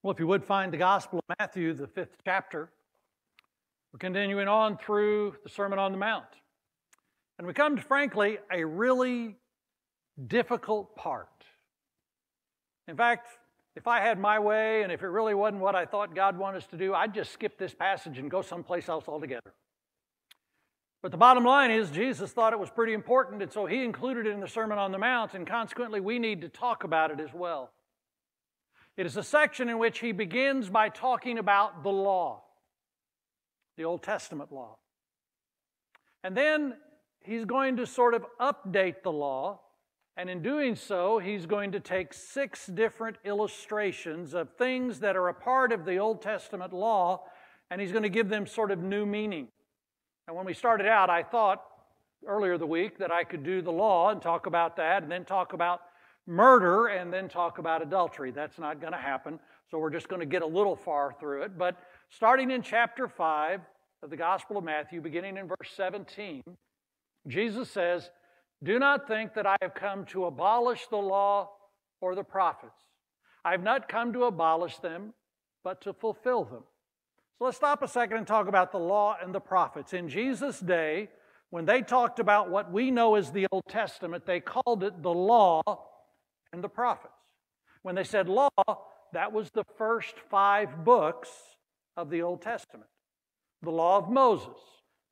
Well, if you would find the Gospel of Matthew, the 5th chapter, we're continuing on through the Sermon on the Mount. And we come to, frankly, a really difficult part. In fact, if I had my way and if it really wasn't what I thought God wanted us to do, I'd just skip this passage and go someplace else altogether. But the bottom line is Jesus thought it was pretty important, and so He included it in the Sermon on the Mount, and consequently we need to talk about it as well. It is a section in which He begins by talking about the law, the Old Testament law. And then He's going to sort of update the law, and in doing so, He's going to take 6 different illustrations of things that are a part of the Old Testament law, and He's going to give them sort of new meaning. And when we started out, I thought earlier the week that I could do the law and talk about that, and then talk about murder, and then talk about adultery. That's not going to happen, so we're just going to get a little far through it. But starting in chapter 5 of the Gospel of Matthew, beginning in verse 17, Jesus says, "Do not think that I have come to abolish the law or the prophets. I have not come to abolish them, but to fulfill them." So let's stop a second and talk about the law and the prophets. In Jesus' day, when they talked about what we know as the Old Testament, they called it the law and the prophets. When they said law, that was the first 5 books of the Old Testament. The law of Moses.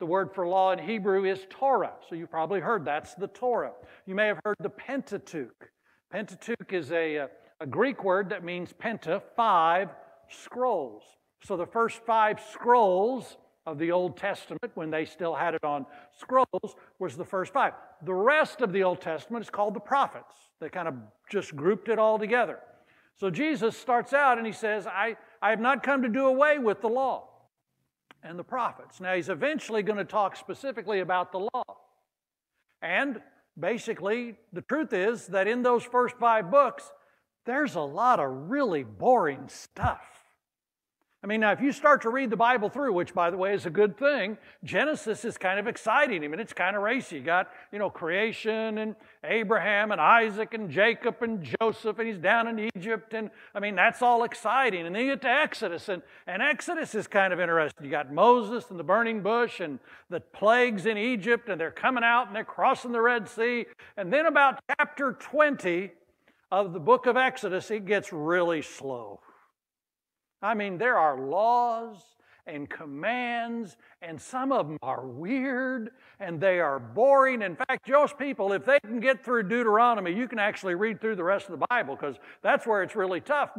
The word for law in Hebrew is Torah, so you've probably heard that's the Torah. You may have heard the Pentateuch. Pentateuch is a Greek word that means penta, 5 scrolls. So the first 5 scrolls of the Old Testament, when they still had it on scrolls, was the first 5. The rest of the Old Testament is called the prophets. They kind of just grouped it all together. So Jesus starts out and He says, I have not come to do away with the law and the prophets. Now He's eventually going to talk specifically about the law. And basically, the truth is that in those first 5 books, there's a lot of really boring stuff. I mean, now if you start to read the Bible through, which by the way is a good thing, Genesis is kind of exciting. I mean, it's kind of racy. You got, creation and Abraham and Isaac and Jacob and Joseph, and he's down in Egypt, and I mean, that's all exciting. And then you get to Exodus, and Exodus is kind of interesting. You got Moses and the burning bush and the plagues in Egypt, and they're coming out and they're crossing the Red Sea. And then about chapter 20 of the book of Exodus, it gets really slow. I mean, there are laws and commands, and some of them are weird, and they are boring. In fact, most people, if they can get through Deuteronomy, you can actually read through the rest of the Bible, because that's where it's really tough.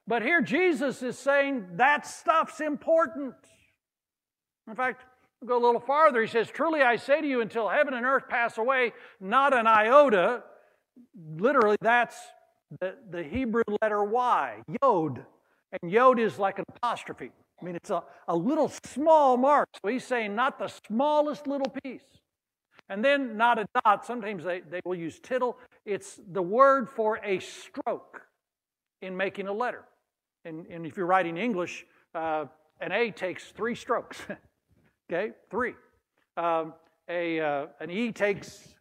But here Jesus is saying that stuff's important. In fact, we'll go a little farther. He says, "Truly I say to you, until heaven and earth pass away, not an iota." Literally, that's the Hebrew letter Y, yod. And yod is like an apostrophe. I mean, it's a little small mark. So He's saying not the smallest little piece. And then not a dot. Sometimes they will use tittle. It's the word for a stroke in making a letter. And if you're writing English, an A takes 3 strokes. Okay, 3. An E takes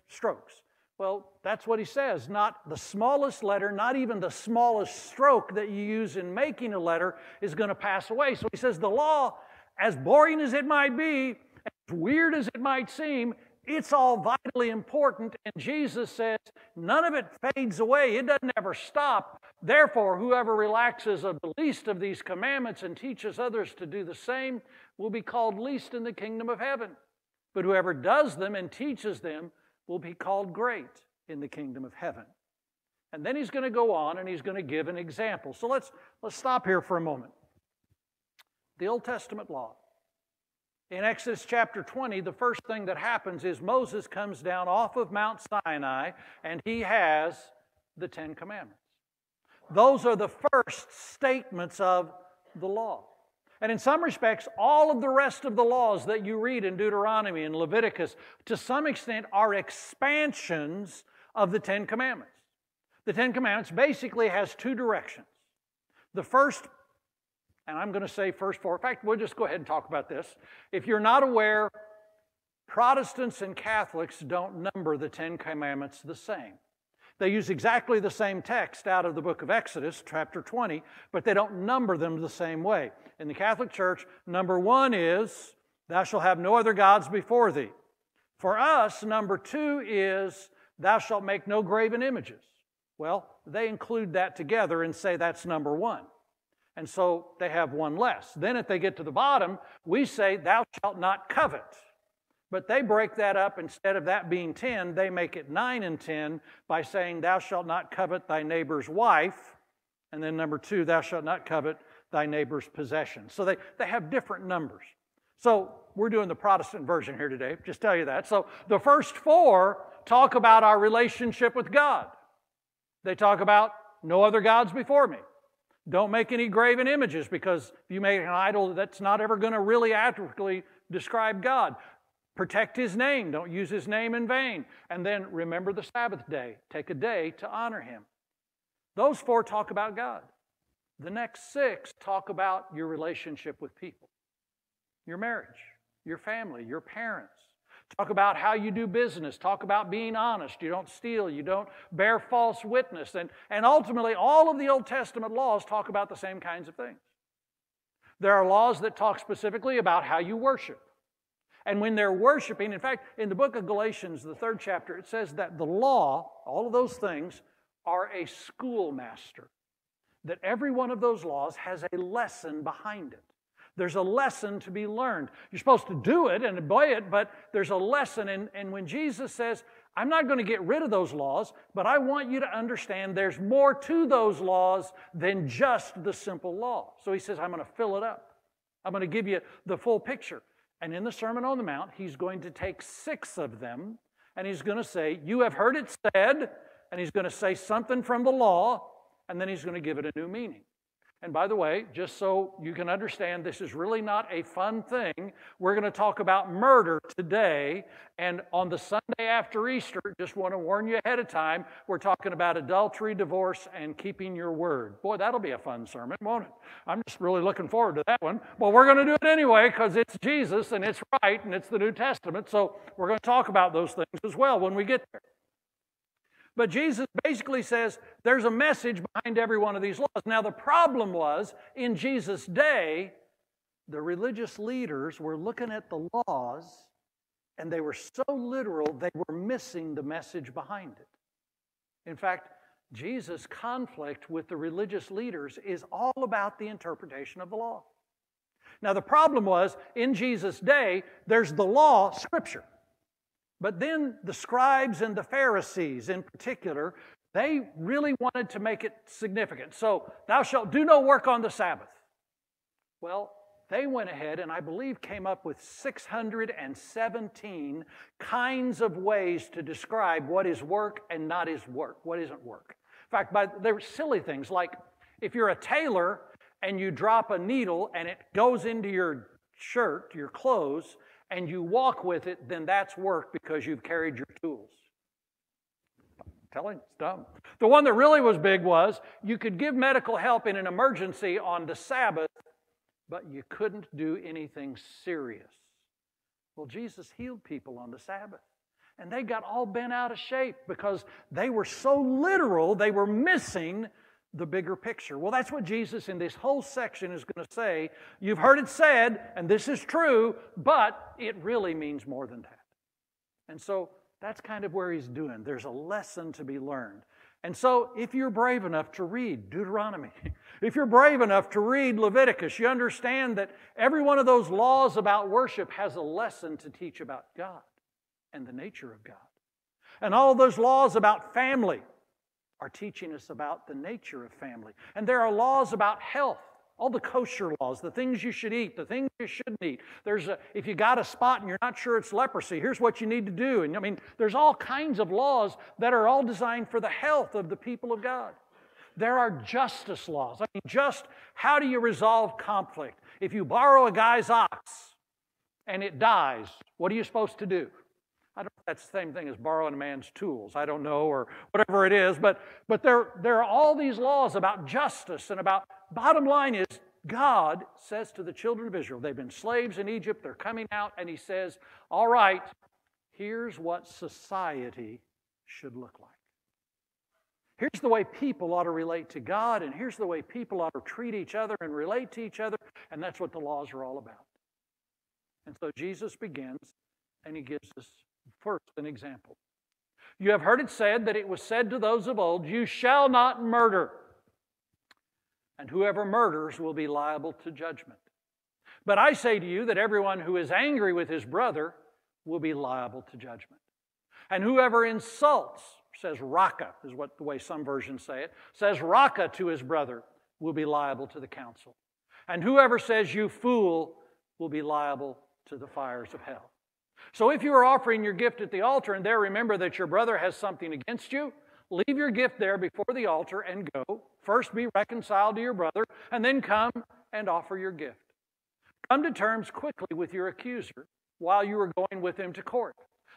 strokes. Well, that's what He says. Not the smallest letter, not even the smallest stroke that you use in making a letter is going to pass away. So He says the law, as boring as it might be, as weird as it might seem, it's all vitally important. And Jesus says none of it fades away. It doesn't ever stop. Therefore, whoever relaxes of the least of these commandments and teaches others to do the same will be called least in the kingdom of heaven. But whoever does them and teaches them will be called great in the kingdom of heaven. And then He's going to go on and He's going to give an example. So let's stop here for a moment. The Old Testament law. In Exodus chapter 20, the first thing that happens is Moses comes down off of Mount Sinai and he has the 10 Commandments. Those are the first statements of the law. And in some respects, all of the rest of the laws that you read in Deuteronomy and Leviticus, to some extent, are expansions of the 10 Commandments. The 10 Commandments basically has 2 directions. The first, and I'm going to say first 4. In fact, we'll just go ahead and talk about this. If you're not aware, Protestants and Catholics don't number the 10 Commandments the same. They use exactly the same text out of the book of Exodus, chapter 20, but they don't number them the same way. In the Catholic Church, number 1 is, thou shalt have no other gods before thee. For us, number 2 is, thou shalt make no graven images. Well, they include that together and say that's number 1. And so they have one less. Then if they get to the bottom, we say, thou shalt not covet. But they break that up. Instead of that being 10, they make it 9 and 10 by saying, thou shalt not covet thy neighbor's wife. And then number 2, thou shalt not covet thy neighbor's possession. So they have different numbers. So we're doing the Protestant version here today, just tell you that. So the first 4 talk about our relationship with God. They talk about no other gods before me. Don't make any graven images, because if you make an idol, that's not ever going to really accurately describe God. Protect His name. Don't use His name in vain. And then remember the Sabbath day. Take a day to honor Him. Those 4 talk about God. The next 6 talk about your relationship with people. Your marriage, your family, your parents. Talk about how you do business. Talk about being honest. You don't steal. You don't bear false witness. And ultimately, all of the Old Testament laws talk about the same kinds of things. There are laws that talk specifically about how you worship. And when they're worshiping, in fact, in the book of Galatians, the 3rd chapter, it says that the law, all of those things, are a schoolmaster. That every one of those laws has a lesson behind it. There's a lesson to be learned. You're supposed to do it and obey it, but there's a lesson. And when Jesus says, I'm not going to get rid of those laws, but I want you to understand there's more to those laws than just the simple law. So He says, I'm going to fill it up. I'm going to give you the full picture. And in the Sermon on the Mount, He's going to take 6 of them, and He's going to say, you have heard it said, and He's going to say something from the law, and then He's going to give it a new meaning. And by the way, just so you can understand, this is really not a fun thing. We're going to talk about murder today, and on the Sunday after Easter, just want to warn you ahead of time, we're talking about adultery, divorce, and keeping your word. Boy, that'll be a fun sermon, won't it? I'm just really looking forward to that one. Well, we're going to do it anyway because it's Jesus, and it's right, and it's the New Testament, so we're going to talk about those things as well when we get there. But Jesus basically says there's a message behind every one of these laws. Now, the problem was, in Jesus' day, the religious leaders were looking at the laws, and they were so literal, they were missing the message behind it. In fact, Jesus' conflict with the religious leaders is all about the interpretation of the law. Now, the problem was, in Jesus' day, there's the law, Scripture. But then the scribes and the Pharisees in particular, they really wanted to make it significant. So, thou shalt do no work on the Sabbath. Well, they went ahead and I believe came up with 617 kinds of ways to describe what is work and not is work, what isn't work. In fact, there were silly things like if you're a tailor and you drop a needle and it goes into your shirt, your clothes, and you walk with it, then that's work because you've carried your tools. I'm telling you, it's dumb. The one that really was big was you could give medical help in an emergency on the Sabbath, but you couldn't do anything serious. Well, Jesus healed people on the Sabbath, and they got all bent out of shape because they were so literal, they were missing the bigger picture. Well, that's what Jesus in this whole section is going to say. You've heard it said, and this is true, but it really means more than that. And so that's kind of where He's doing. There's a lesson to be learned. And so if you're brave enough to read Deuteronomy, if you're brave enough to read Leviticus, you understand that every one of those laws about worship has a lesson to teach about God and the nature of God. And all those laws about family are teaching us about the nature of family. And there are laws about health, all the kosher laws, the things you should eat, the things you shouldn't eat. If you got a spot and you're not sure it's leprosy, here's what you need to do. And I mean, there's all kinds of laws that are all designed for the health of the people of God. There are justice laws. I mean, just how do you resolve conflict? If you borrow a guy's ox and it dies, what are you supposed to do? I don't know if that's the same thing as borrowing a man's tools. I don't know, or whatever it is. But there are all these laws about justice and about, bottom line is, God says to the children of Israel, they've been slaves in Egypt, they're coming out, and He says, all right, here's what society should look like. Here's the way people ought to relate to God, and here's the way people ought to treat each other and relate to each other, and that's what the laws are all about. And so Jesus begins, and he gives us first an example. You have heard it said that it was said to those of old, you shall not murder, and whoever murders will be liable to judgment. But I say to you that everyone who is angry with his brother will be liable to judgment. And whoever insults, says raka, is what the way some versions say it, says raka to his brother will be liable to the council. And whoever says you fool will be liable to the fires of hell. So if you are offering your gift at the altar and there remember that your brother has something against you, leave your gift there before the altar and go. First be reconciled to your brother, and then come and offer your gift. Come to terms quickly with your accuser while you are going with him to court,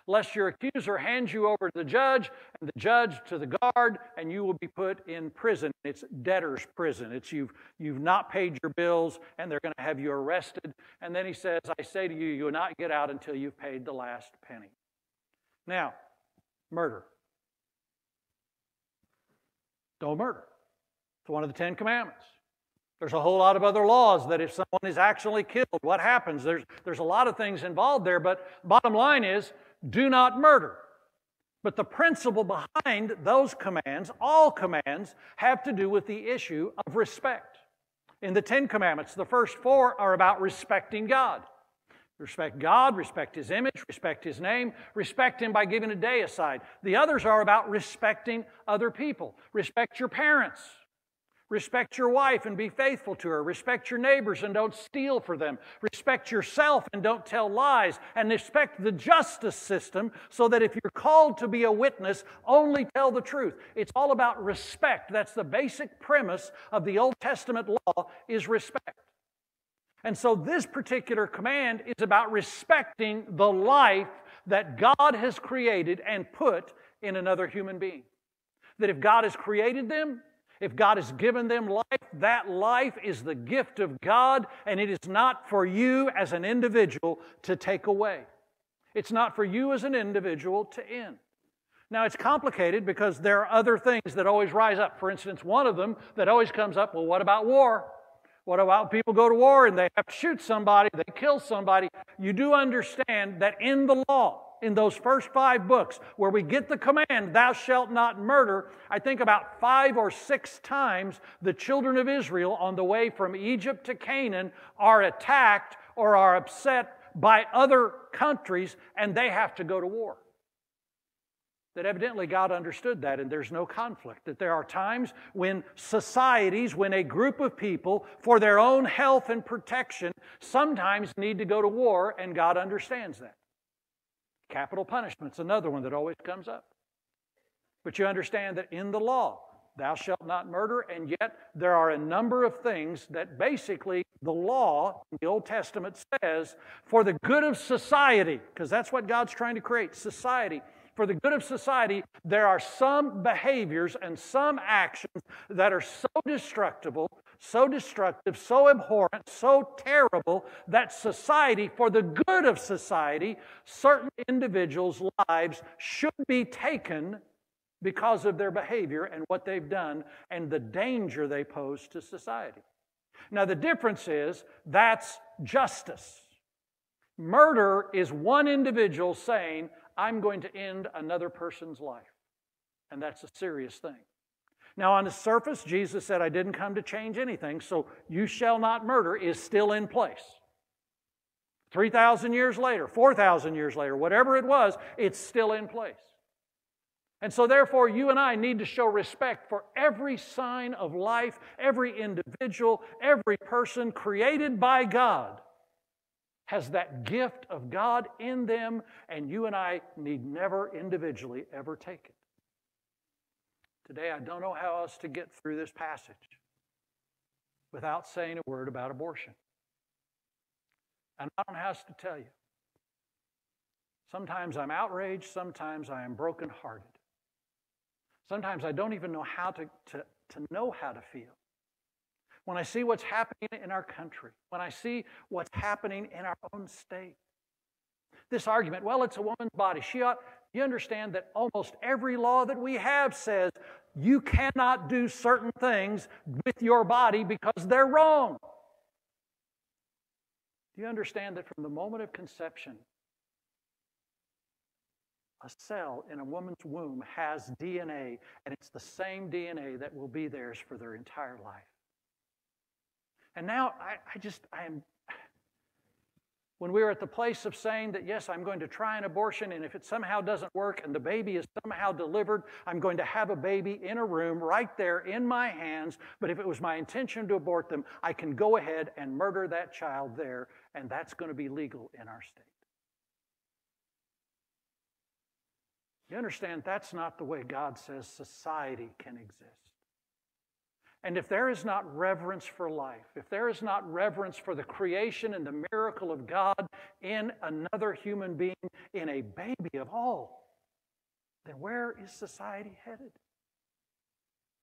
lest your accuser hands you over to the judge, and the judge to the guard, and you will be put in prison. It's debtor's prison. It's you've not paid your bills, and they're going to have you arrested. And then he says, I say to you, you will not get out until you've paid the last penny. Now, murder. Don't murder. It's one of the 10 Commandments. There's a whole lot of other laws that if someone is actually killed, what happens? There's a lot of things involved there, but bottom line is, do not murder. But the principle behind those commands, all commands, have to do with the issue of respect. In the 10 Commandments, the first 4 are about respecting God. Respect God, respect His image, respect His name, respect Him by giving a day aside. The others are about respecting other people. Respect your parents. Respect your wife and be faithful to her. Respect your neighbors and don't steal for them. Respect yourself and don't tell lies. And respect the justice system so that if you're called to be a witness, only tell the truth. It's all about respect. That's the basic premise of the Old Testament law, is respect. And so this particular command is about respecting the life that God has created and put in another human being. That if God has created them, if God has given them life, that life is the gift of God, and it is not for you as an individual to take away. It's not for you as an individual to end. Now, it's complicated because there are other things that always rise up. For instance, one of them that always comes up, well, what about war? What about people go to war and they have to shoot somebody, they kill somebody? You do understand that in the law, in those first 5 books, where we get the command, thou shalt not murder, I think about 5 or 6 times the children of Israel on the way from Egypt to Canaan are attacked or are upset by other countries and they have to go to war. That evidently God understood that and there's no conflict. That there are times when societies, when a group of people, for their own health and protection, sometimes need to go to war, and God understands that. Capital punishment's another one that always comes up. But you understand that in the law, thou shalt not murder, and yet there are a number of things that basically the law in the Old Testament says for the good of society, because that's what God's trying to create, society. For the good of society, there are some behaviors and some actions that are so destructive, so abhorrent, so terrible that society, for the good of society, certain individuals' lives should be taken because of their behavior and what they've done and the danger they pose to society. Now, the difference is that's justice. Murder is one individual saying, I'm going to end another person's life. And that's a serious thing. Now, on the surface, Jesus said, I didn't come to change anything, so you shall not murder is still in place. 3,000 years later, 4,000 years later, whatever it was, it's still in place. And so therefore, you and I need to show respect for every sign of life, every individual, every person created by God has that gift of God in them, and you and I need never individually ever take it. Today, I don't know how else to get through this passage without saying a word about abortion. And I don't know how else to tell you. Sometimes I'm outraged, sometimes I am brokenhearted. Sometimes I don't even know how to know how to feel. When I see what's happening in our country, when I see what's happening in our own state. This argument, well, it's a woman's body. You understand that almost every law that we have says You cannot do certain things with your body because they're wrong. Do you understand that from the moment of conception, a cell in a woman's womb has DNA, and it's the same DNA that will be theirs for their entire life? And now when we are at the place of saying that, yes, I'm going to try an abortion, and if it somehow doesn't work and the baby is somehow delivered, I'm going to have a baby in a room right there in my hands, but if it was my intention to abort them, I can go ahead and murder that child there, and that's going to be legal in our state. You understand, that's not the way God says society can exist. And if there is not reverence for life, if there is not reverence for the creation and the miracle of God in another human being, in a baby of all, then where is society headed?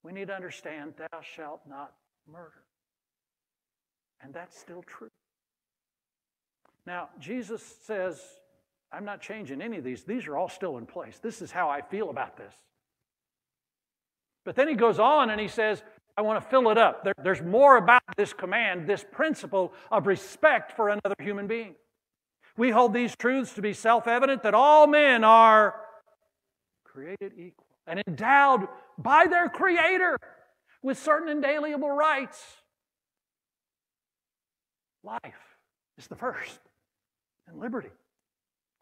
We need to understand, thou shalt not murder. And that's still true. Now, Jesus says, I'm not changing any of these. These are all still in place. This is how I feel about this. But then he goes on and he says, I want to fill it up. There's more about this command, this principle of respect for another human being. We hold these truths to be self-evident, that all men are created equal and endowed by their Creator with certain inalienable rights. Life is the first, and liberty.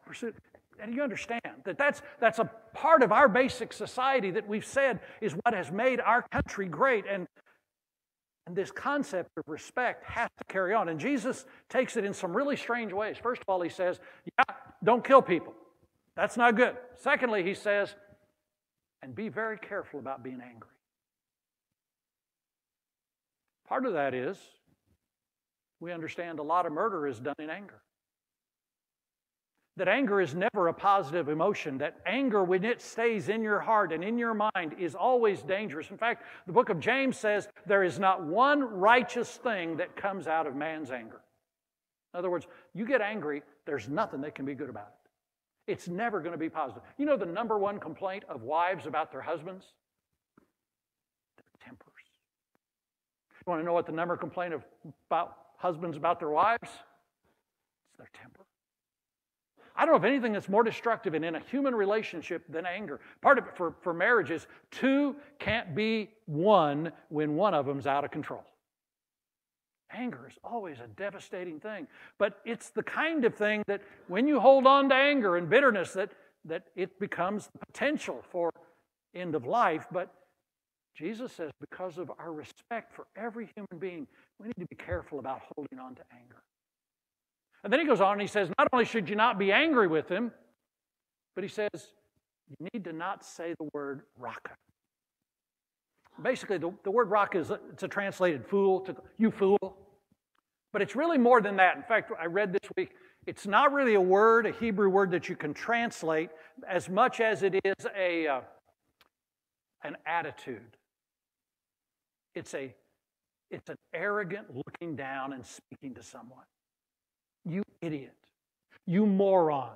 Pursuit. And you understand that that's a part of our basic society that we've said is what has made our country great. And this concept of respect has to carry on. And Jesus takes it in some really strange ways. First of all, he says, yeah, don't kill people. That's not good. Secondly, he says, and be very careful about being angry. Part of that is we understand a lot of murder is done in anger. That anger is never a positive emotion. That anger, when it stays in your heart and in your mind, is always dangerous. In fact, the book of James says there is not one righteous thing that comes out of man's anger. In other words, you get angry, there's nothing that can be good about it. It's never going to be positive. You know the number one complaint of wives about their husbands? Their tempers. You want to know what the number one complaint about husbands about their wives? It's their temper. I don't know of anything that's more destructive in a human relationship than anger. Part of it for marriage is two can't be one when one of them's out of control. Anger is always a devastating thing. But it's the kind of thing that when you hold on to anger and bitterness, that it becomes the potential for end of life. But Jesus says because of our respect for every human being, we need to be careful about holding on to anger. And then he goes on and he says, not only should you not be angry with him, but he says, you need to not say the word raka. Basically, the word raka it's a translated fool, you fool. But it's really more than that. In fact, I read this week, it's not really a word, a Hebrew word that you can translate as much as it is an attitude. It's an arrogant looking down and speaking to someone. You idiot. You moron.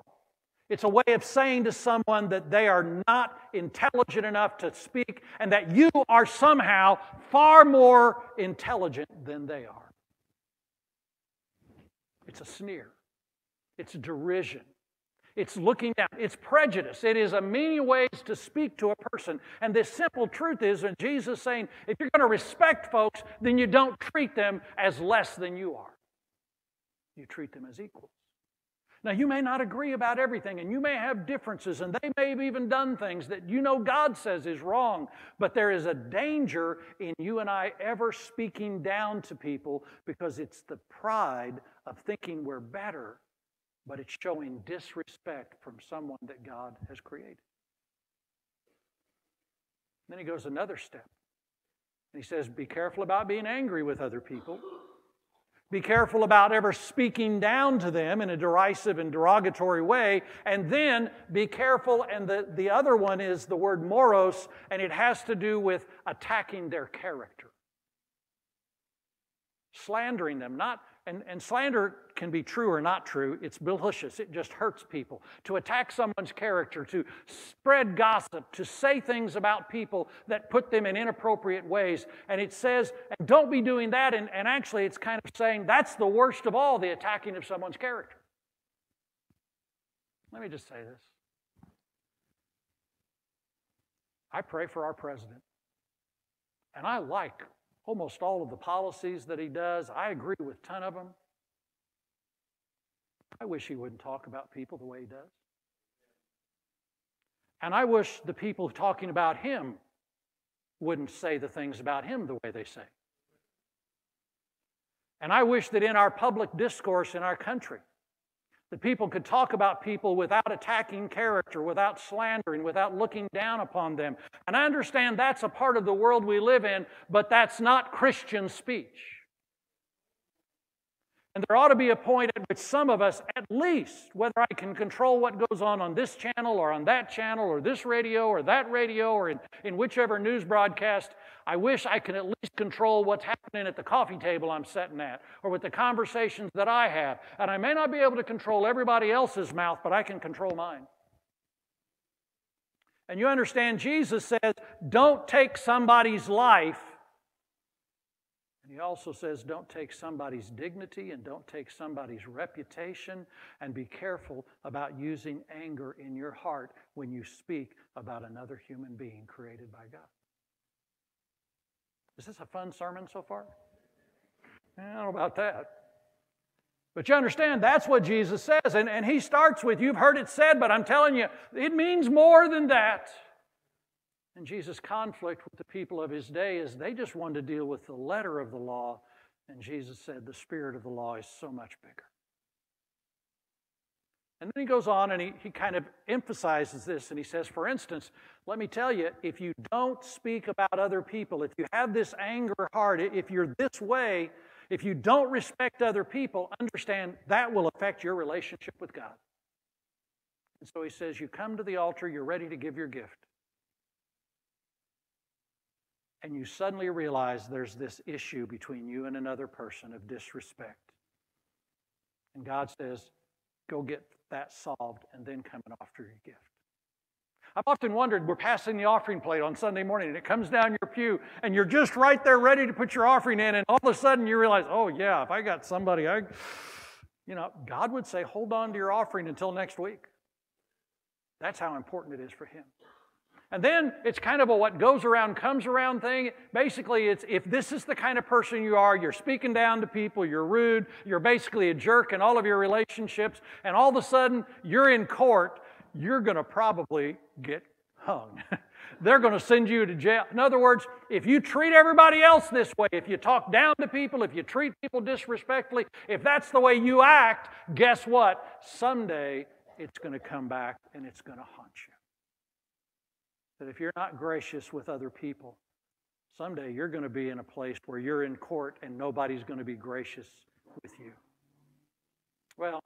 It's a way of saying to someone that they are not intelligent enough to speak and that you are somehow far more intelligent than they are. It's a sneer. It's derision. It's looking down. It's prejudice. It is a mean ways to speak to a person. And this simple truth is that Jesus is saying, if you're going to respect folks, then you don't treat them as less than you are. You treat them as equals. Now, you may not agree about everything, and you may have differences, and they may have even done things that you know God says is wrong, but there is a danger in you and I ever speaking down to people because it's the pride of thinking we're better, but it's showing disrespect from someone that God has created. Then he goes another step. And he says, be careful about being angry with other people. Be careful about ever speaking down to them in a derisive and derogatory way. And then be careful, and the other one is the word moros, and it has to do with attacking their character. slandering them. And slander can be true or not true. It's malicious. It just hurts people. To attack someone's character, to spread gossip, to say things about people that put them in inappropriate ways. And it says, and don't be doing that. And actually, it's kind of saying that's the worst of all, the attacking of someone's character. Let me just say this. I pray for our president. And I like almost all of the policies that he does. I agree with a ton of them. I wish he wouldn't talk about people the way he does. And I wish the people talking about him wouldn't say the things about him the way they say. And I wish that in our public discourse in our country, that people could talk about people without attacking character, without slandering, without looking down upon them. And I understand that's a part of the world we live in, but that's not Christian speech. And there ought to be a point at which some of us, at least, whether I can control what goes on this channel or on that channel or this radio or that radio or in whichever news broadcast, I wish I could at least control what's happening at the coffee table I'm sitting at or with the conversations that I have. And I may not be able to control everybody else's mouth, but I can control mine. And you understand, Jesus says, don't take somebody's life. And he also says, don't take somebody's dignity and don't take somebody's reputation, and be careful about using anger in your heart when you speak about another human being created by God. Is this a fun sermon so far? I don't know about that. But you understand, that's what Jesus says. And he starts with, you've heard it said, but I'm telling you, it means more than that. And Jesus' conflict with the people of his day is they just wanted to deal with the letter of the law. And Jesus said the spirit of the law is so much bigger. And then he goes on and he kind of emphasizes this. And he says, for instance, let me tell you, if you don't speak about other people, if you have this anger heart, if you're this way, if you don't respect other people, understand that will affect your relationship with God. And so he says, you come to the altar, you're ready to give your gift. And you suddenly realize there's this issue between you and another person of disrespect. And God says, go get that solved and then come and offer your gift. I've often wondered, we're passing the offering plate on Sunday morning and it comes down your pew and you're just right there ready to put your offering in, and all of a sudden you realize, oh yeah, if I got somebody, God would say, hold on to your offering until next week. That's how important it is for him. And then it's kind of a what goes around comes around thing. Basically, it's if this is the kind of person you are, you're speaking down to people, you're rude, you're basically a jerk in all of your relationships, and all of a sudden you're in court, you're going to probably get hung. They're going to send you to jail. In other words, if you treat everybody else this way, if you talk down to people, if you treat people disrespectfully, if that's the way you act, guess what? Someday it's going to come back and it's going to haunt you. That if you're not gracious with other people, someday you're going to be in a place where you're in court and nobody's going to be gracious with you. Well,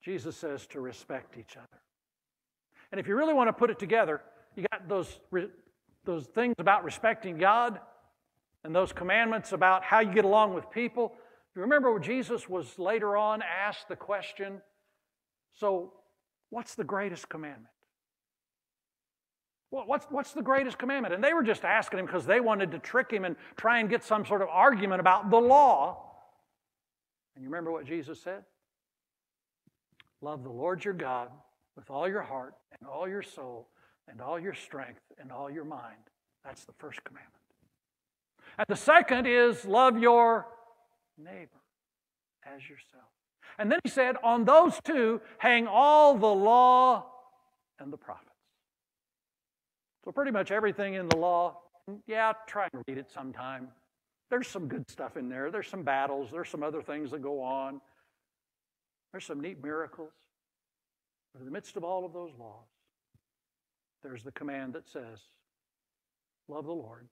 Jesus says to respect each other. And if you really want to put it together, you got those things about respecting God and those commandments about how you get along with people. You remember when Jesus was later on asked the question, so what's the greatest commandment? Well, what's the greatest commandment? And they were just asking him because they wanted to trick him and try and get some sort of argument about the law. And you remember what Jesus said? Love the Lord your God with all your heart and all your soul and all your strength and all your mind. That's the first commandment. And the second is love your neighbor as yourself. And then he said, on those two hang all the law and the prophets. So pretty much everything in the law, try and read it sometime. There's some good stuff in there. There's some battles. There's some other things that go on. There's some neat miracles. But in the midst of all of those laws, there's the command that says, love the Lord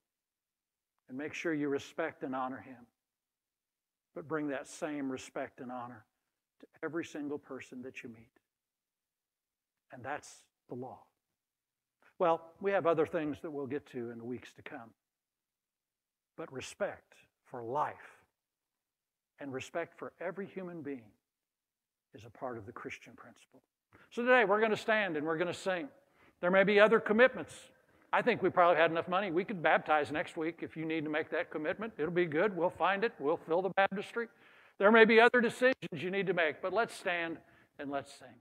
and make sure you respect and honor him. But bring that same respect and honor to every single person that you meet. And that's the law. Well, we have other things that we'll get to in the weeks to come. But respect for life and respect for every human being is a part of the Christian principle. So today we're going to stand and we're going to sing. There may be other commitments. I think we probably had enough money. We could baptize next week if you need to make that commitment. It'll be good. We'll find it. We'll fill the baptistry. There may be other decisions you need to make, but let's stand and let's sing.